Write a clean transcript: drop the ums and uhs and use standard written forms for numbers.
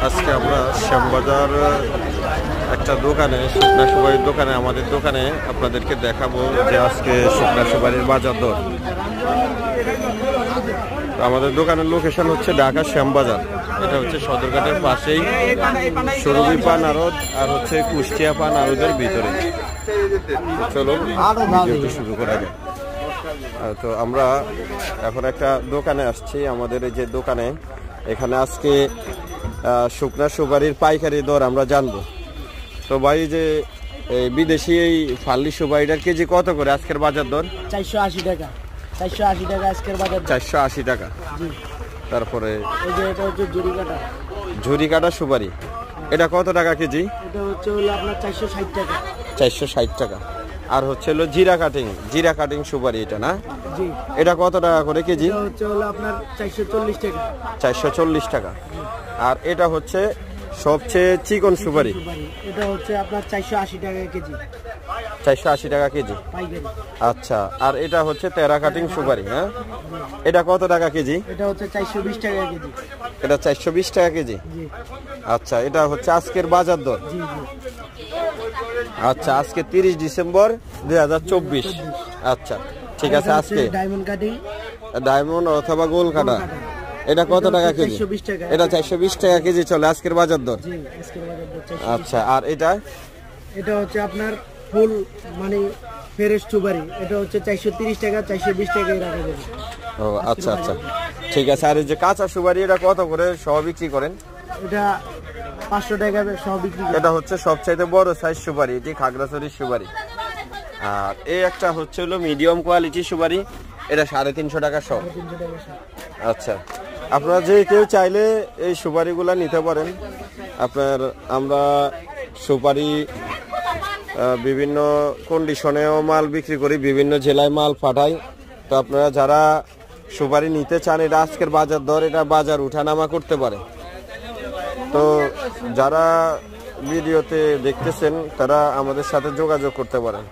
আজকে আমরা শ্যামবাজার একটা দোকানে, শুকনা সুপারির দোকানে, আমাদের দোকানে আপনাদেরকে দেখাবো যে আজকে শুকনা সুপারির বাজার দর। আমাদের দোকানের লোকেশন হচ্ছে ঢাকা শ্যামবাজার। এটা হচ্ছে সদরঘাটের পাশেই সুরভি পান আড়ত আর হচ্ছে কুষ্টিয়া পান আড়তের ভিতরে। চলো ভিডিওটি শুরু করা যায়। তো আমরা এখন একটা দোকানে আসছি। আমাদের এই যে দোকানে, এখানে আজকে শুকনা সুপারির পাইকারি দর আমরা জানবো। তো ভাই, যে বিদেশি এই ফাল্লি সুপারিটার কেজি কত করে আজকের বাজার দর? 480 টাকা। 480 টাকা আজকের বাজার। 480 টাকা। তারপরে এই যে এটা হচ্ছে ঝুরি কাটা সুপারি, এটা কত টাকা কেজি? এটা হচ্ছে হলো আপনার 460 টাকা। 460 টাকা। আর হচ্ছে হলো জিরা কাটিং সুপারি, এটা না? জি। এটা কত টাকা করে কেজি? এটা হচ্ছে হলো আপনার 440 টাকা। 440 টাকা। আর এটা হচ্ছে সবচেয়ে চিকন সুপারি, এটা হচ্ছে আপনার 480 টাকা কেজি। 480 টাকা কেজি পাইকারি। আচ্ছা। আর এটা হচ্ছে তেরা কাটিং সুপারি, হ্যাঁ? এটা কত টাকা কেজি? এটা হচ্ছে 420 টাকা কেজি। এটা 420 টাকা কেজি। জি। আচ্ছা, এটা হচ্ছে আজকের বাজার দর। জি জি। আচ্ছা, আজকে 30 ডিসেম্বর 2024। আচ্ছা, ঠিক আছে। আজকে ডায়মন্ড অথবা গোল কাটা, এটা কত টাকা কেজি? 420 টাকা। এটা 420 টাকা কেজি চলে আজকের বাজার দর। জি, আজকের বাজার দর 420। আচ্ছা, আর এটা হচ্ছে আপনার ফুল মানে ফ্রেশ সুপারি, এটা হচ্ছে 430 টাকা। 420 টাকায় রাখা যাবে। ও আচ্ছা আচ্ছা, ঠিক আছে। আর এই যে কাঁচা সুপারি, এটা কত করে সহ বিক্রি করেন? এটা 500 টাকা সহ বিক্রি। এটা হচ্ছে সবচাইতে বড় সাইজ সুপারি, এটি খাগড়াছড়ির সুপারি। আর এই একটা হচ্ছে হলো মিডিয়াম কোয়ালিটি সুপারি, এটা 350 টাকা সহ। আচ্ছা, আপনারা যে কেউ চাইলে এই সুপারিগুলা নিতে পারেন। আমরা সুপারি বিভিন্ন কন্ডিশনেও মাল বিক্রি করি, বিভিন্ন জেলায় মাল পাঠাই। তো আপনারা যারা সুপারি নিতে চান, এটা আজকের বাজার দর, এটা বাজার উঠানামা করতে পারে। তো যারা ভিডিওতে দেখতেছেন তারা আমাদের সাথে যোগাযোগ করতে পারেন।